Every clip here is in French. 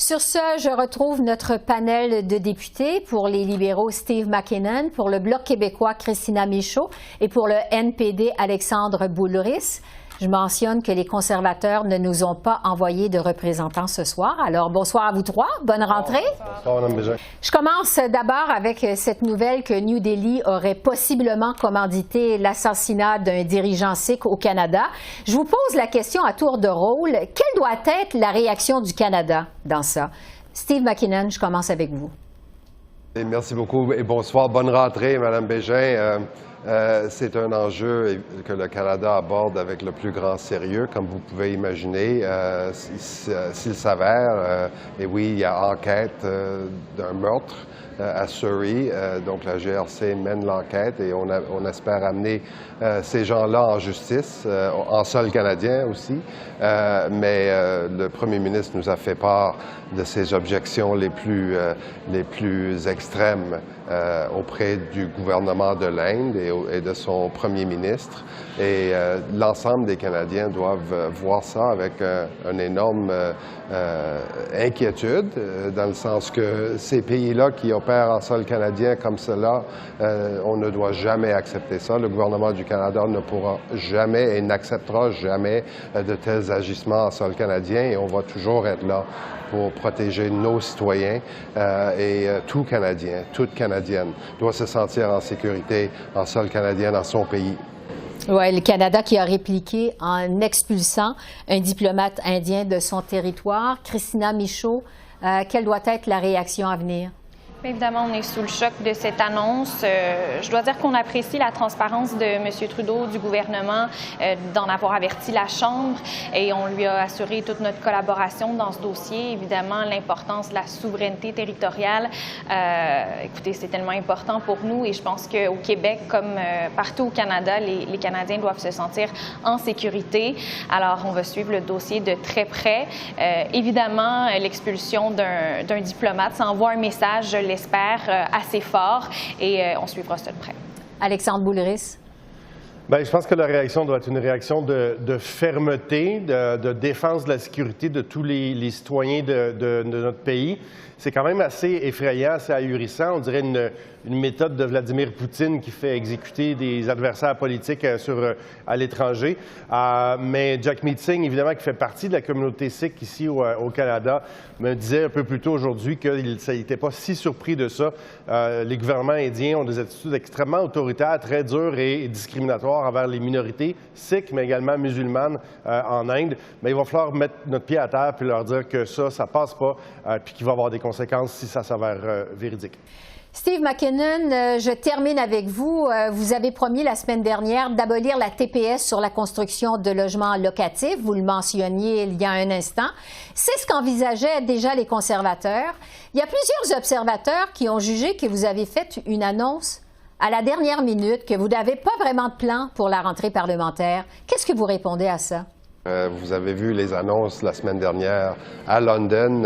Sur ce, je retrouve notre panel de députés. Pour les libéraux, Steve McKinnon, pour le Bloc québécois, Christina Michaud et pour le NPD, Alexandre Boulris. Je mentionne que les conservateurs ne nous ont pas envoyé de représentants ce soir. Alors, bonsoir à vous trois. Bonne rentrée. Bonsoir, Mme Bégin. Je commence d'abord avec cette nouvelle que New Delhi aurait possiblement commandité l'assassinat d'un dirigeant sikh au Canada. Je vous pose la question à tour de rôle. Quelle doit être la réaction du Canada dans ça? Steve McKinnon, je commence avec vous. Et merci beaucoup et bonsoir. Bonne rentrée, Mme Bégin. C'est un enjeu que le Canada aborde avec le plus grand sérieux, comme vous pouvez imaginer. S'il s'avère, et oui, il y a enquête d'un meurtre à Surrey, donc la GRC mène l'enquête et on espère amener ces gens-là en justice, en sol canadien aussi. Mais le premier ministre nous a fait part de ses objections les plus extrêmes auprès du gouvernement de l'Inde et de son premier ministre. Et l'ensemble des Canadiens doivent voir ça avec une énorme inquiétude, dans le sens que ces pays-là qui opèrent en sol canadien comme cela, on ne doit jamais accepter ça. Le gouvernement du Canada ne pourra jamais et n'acceptera jamais de tels agissements en sol canadien et on va toujours être là pour protéger nos citoyens et tout Canadien, toute Canadienne doit se sentir en sécurité en sol canadien dans son pays. Oui, le Canada qui a répliqué en expulsant un diplomate indien de son territoire. Christina Michaud, quelle doit être la réaction à venir? Évidemment, on est sous le choc de cette annonce. Je dois dire qu'on apprécie la transparence de M. Trudeau, du gouvernement, d'en avoir averti la Chambre et on lui a assuré toute notre collaboration dans ce dossier. Évidemment, l'importance de la souveraineté territoriale. Écoutez, c'est tellement important pour nous et je pense qu'au Québec, comme partout au Canada, les Canadiens doivent se sentir en sécurité. Alors, on va suivre le dossier de très près. Évidemment, l'expulsion d'un diplomate, ça envoie un message, je l'espère, assez fort et on suivra ça de près. Alexandre Boulris. Bien, je pense que la réaction doit être une réaction de fermeté, de défense de la sécurité de tous les citoyens de notre pays. C'est quand même assez effrayant, assez ahurissant. On dirait une méthode de Vladimir Poutine qui fait exécuter des adversaires politiques à l'étranger. Mais Jagmeet Singh, évidemment, qui fait partie de la communauté sikh ici au Canada, me disait un peu plus tôt aujourd'hui qu'il n'était pas si surpris de ça. Les gouvernements indiens ont des attitudes extrêmement autoritaires, très dures et discriminatoires envers les minorités sikh, mais également musulmanes en Inde. Mais il va falloir mettre notre pied à terre puis leur dire que ça passe pas, puis qu'il va y avoir des conséquences si ça s'avère véridique. Steve McKinnon, je termine avec vous. Vous avez promis la semaine dernière d'abolir la TPS sur la construction de logements locatifs. Vous le mentionniez il y a un instant. C'est ce qu'envisageaient déjà les conservateurs. Il y a plusieurs observateurs qui ont jugé que vous avez fait une annonce à la dernière minute, que vous n'avez pas vraiment de plan pour la rentrée parlementaire. Qu'est-ce que vous répondez à ça? Vous avez vu les annonces la semaine dernière à London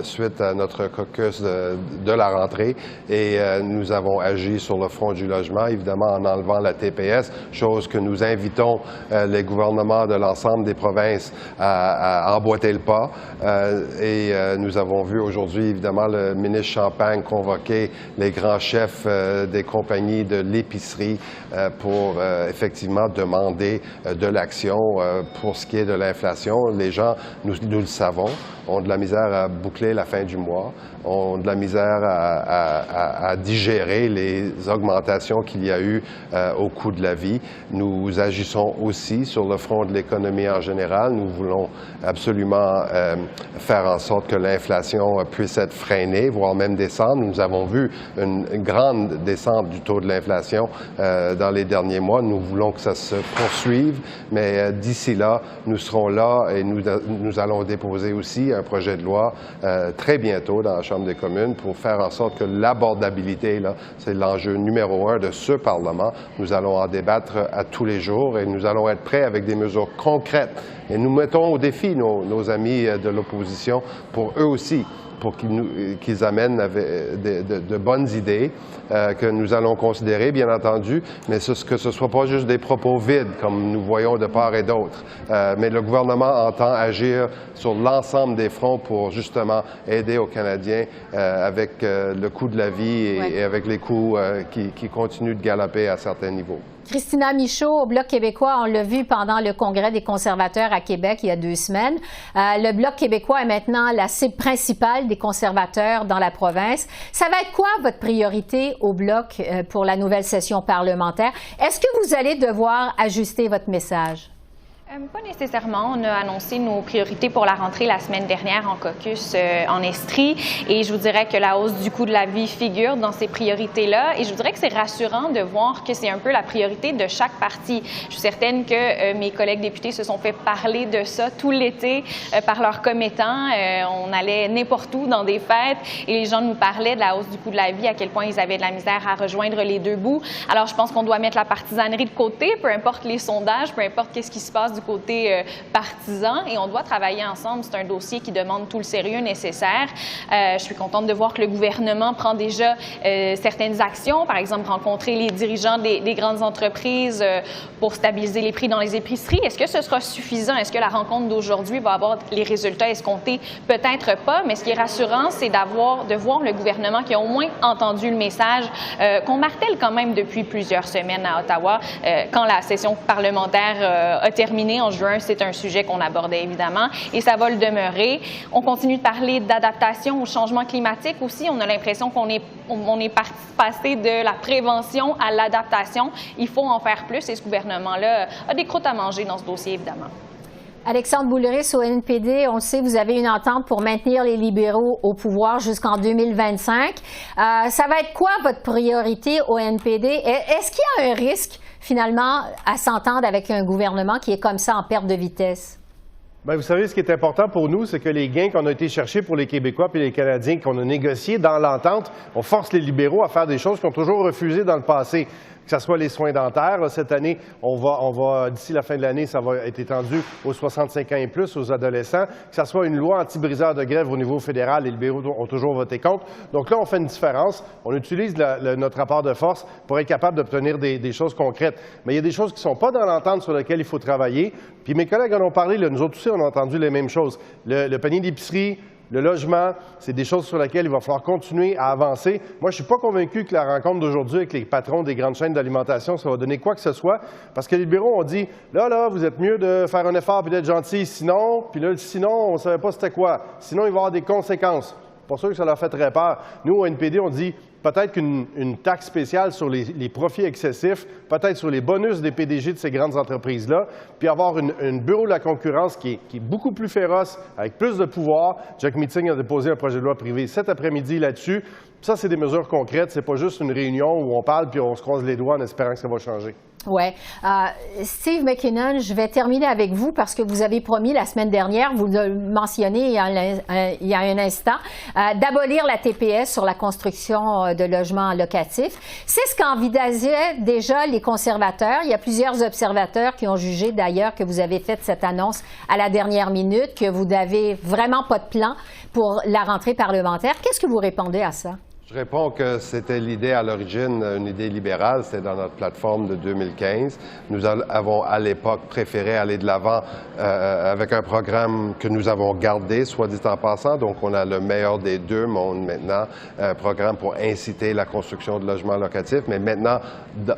suite à notre caucus de la rentrée et nous avons agi sur le front du logement, évidemment en enlevant la TPS, chose que nous invitons les gouvernements de l'ensemble des provinces à emboîter le pas. Nous avons vu aujourd'hui, évidemment, le ministre Champagne convoquer les grands chefs des compagnies de l'épicerie pour effectivement demander de l'action pour ce qui est de l'inflation. Les gens, nous le savons, ont de la misère à boucler la fin du mois, ont de la misère à digérer les augmentations qu'il y a eu au coût de la vie. Nous agissons aussi sur le front de l'économie en général. Nous voulons absolument faire en sorte que l'inflation puisse être freinée, voire même descendre. Nous avons vu une grande descente du taux de l'inflation dans les derniers mois. Nous voulons que ça se poursuive, mais d'ici là, nous serons là et nous allons déposer aussi un projet de loi très bientôt dans la Chambre des communes pour faire en sorte que l'abordabilité, c'est l'enjeu numéro 1 de ce Parlement. Nous allons en débattre à tous les jours et nous allons être prêts avec des mesures concrètes. Et nous mettons au défi nos amis de l'opposition pour eux aussi pour qu'ils amènent de bonnes idées que nous allons considérer, bien entendu, mais que ce ne soit pas juste des propos vides, comme nous voyons de part et d'autre. Mais le gouvernement entend agir sur l'ensemble des fronts pour justement aider aux Canadiens avec le coût de la vie et avec les coûts qui continuent de galoper à certains niveaux. Christina Michaud, au Bloc québécois, on l'a vu pendant le congrès des conservateurs à Québec il y a 2 semaines. Le Bloc québécois est maintenant la cible principale des conservateurs dans la province. Ça va être quoi votre priorité au Bloc pour la nouvelle session parlementaire? Est-ce que vous allez devoir ajuster votre message? Pas nécessairement. On a annoncé nos priorités pour la rentrée la semaine dernière en caucus en Estrie et je vous dirais que la hausse du coût de la vie figure dans ces priorités-là et je vous dirais que c'est rassurant de voir que c'est un peu la priorité de chaque parti. Je suis certaine que mes collègues députés se sont fait parler de ça tout l'été par leurs commettants. On allait n'importe où dans des fêtes et les gens nous parlaient de la hausse du coût de la vie, à quel point ils avaient de la misère à rejoindre les deux bouts. Alors je pense qu'on doit mettre la partisanerie de côté, peu importe les sondages, peu importe qu'est-ce qui se passe du côté partisan et on doit travailler ensemble. C'est un dossier qui demande tout le sérieux nécessaire. Je suis contente de voir que le gouvernement prend déjà certaines actions, par exemple rencontrer les dirigeants des grandes entreprises pour stabiliser les prix dans les épiceries. Est-ce que ce sera suffisant? Est-ce que la rencontre d'aujourd'hui va avoir les résultats escomptés? Peut-être pas, mais ce qui est rassurant, c'est de voir le gouvernement qui a au moins entendu le message qu'on martèle quand même depuis plusieurs semaines à Ottawa. Quand la session parlementaire a terminé en juin, c'est un sujet qu'on abordait évidemment et ça va le demeurer. On continue de parler d'adaptation au changement climatique aussi. On a l'impression qu'on est passé de la prévention à l'adaptation. Il faut en faire plus et ce gouvernement-là a des croûtes à manger dans ce dossier, évidemment. Alexandre Boulouris, au NPD, on le sait, vous avez une entente pour maintenir les libéraux au pouvoir jusqu'en 2025. Ça va être quoi votre priorité au NPD? Est-ce qu'il y a un risque, finalement, à s'entendre avec un gouvernement qui est comme ça en perte de vitesse? Bien, vous savez, ce qui est important pour nous, c'est que les gains qu'on a été chercher pour les Québécois et les Canadiens qu'on a négociés dans l'entente, on force les libéraux à faire des choses qu'ils ont toujours refusées dans le passé. Que ce soit les soins dentaires. Là, cette année, on va d'ici la fin de l'année, ça va être étendu aux 65 ans et plus, aux adolescents. Que ce soit une loi anti-briseur de grève au niveau fédéral, les libéraux ont toujours voté contre. Donc là, on fait une différence. On utilise notre rapport de force pour être capable d'obtenir des choses concrètes. Mais il y a des choses qui ne sont pas dans l'entente sur lesquelles il faut travailler. Puis mes collègues en ont parlé, là, nous autres aussi, on a entendu les mêmes choses. Le panier d'épicerie, le logement, c'est des choses sur lesquelles il va falloir continuer à avancer. Moi, je ne suis pas convaincu que la rencontre d'aujourd'hui avec les patrons des grandes chaînes d'alimentation, ça va donner quoi que ce soit, parce que les libéraux ont dit, là, vous êtes mieux de faire un effort et d'être gentil, sinon, puis là, sinon, on ne savait pas c'était quoi. Sinon, il va y avoir des conséquences. Pas sûr que ça leur fait très peur. Nous, au NPD, on dit peut-être qu'une taxe spéciale sur les profits excessifs, peut-être sur les bonus des PDG de ces grandes entreprises-là, puis avoir une bureau de la concurrence qui est beaucoup plus féroce, avec plus de pouvoir. Jack Meeting a déposé un projet de loi privé cet après-midi là-dessus. Ça, c'est des mesures concrètes. C'est pas juste une réunion où on parle puis on se croise les doigts en espérant que ça va changer. Oui. Steve McKinnon, je vais terminer avec vous parce que vous avez promis la semaine dernière, vous le mentionnez il y a un instant, d'abolir la TPS sur la construction de logements locatifs. C'est ce qu'envisageaient déjà les conservateurs. Il y a plusieurs observateurs qui ont jugé d'ailleurs que vous avez fait cette annonce à la dernière minute, que vous n'avez vraiment pas de plan pour la rentrée parlementaire. Qu'est-ce que vous répondez à ça? Je réponds que c'était l'idée à l'origine, une idée libérale, c'était dans notre plateforme de 2015. Nous avons à l'époque préféré aller de l'avant avec un programme que nous avons gardé, soit dit en passant. Donc on a le meilleur des deux mondes maintenant, un programme pour inciter la construction de logements locatifs. Mais maintenant,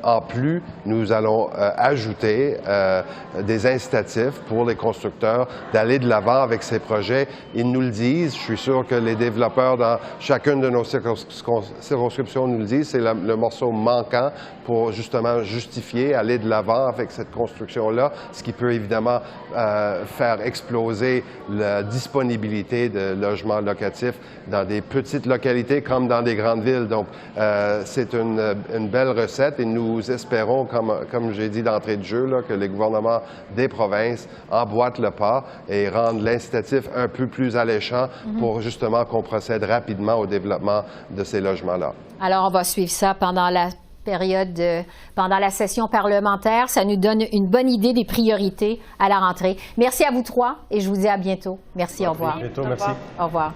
en plus, nous allons ajouter des incitatifs pour les constructeurs d'aller de l'avant avec ces projets. Ils nous le disent, je suis sûr que les développeurs dans chacune de nos circonscriptions nous le disent, c'est le morceau manquant pour justement justifier, aller de l'avant avec cette construction-là, ce qui peut évidemment faire exploser la disponibilité de logements locatifs dans des petites localités comme dans des grandes villes. Donc, c'est une belle recette et nous espérons, comme j'ai dit d'entrée de jeu, là, que les gouvernements des provinces emboîtent le pas et rendent l'incitatif un peu plus alléchant pour justement qu'on procède rapidement au développement de ces logements-là. Alors, on va suivre ça pendant la pendant la session parlementaire. Ça nous donne une bonne idée des priorités à la rentrée. Merci à vous trois et je vous dis à bientôt. Merci, au revoir. À bientôt, merci. Au revoir.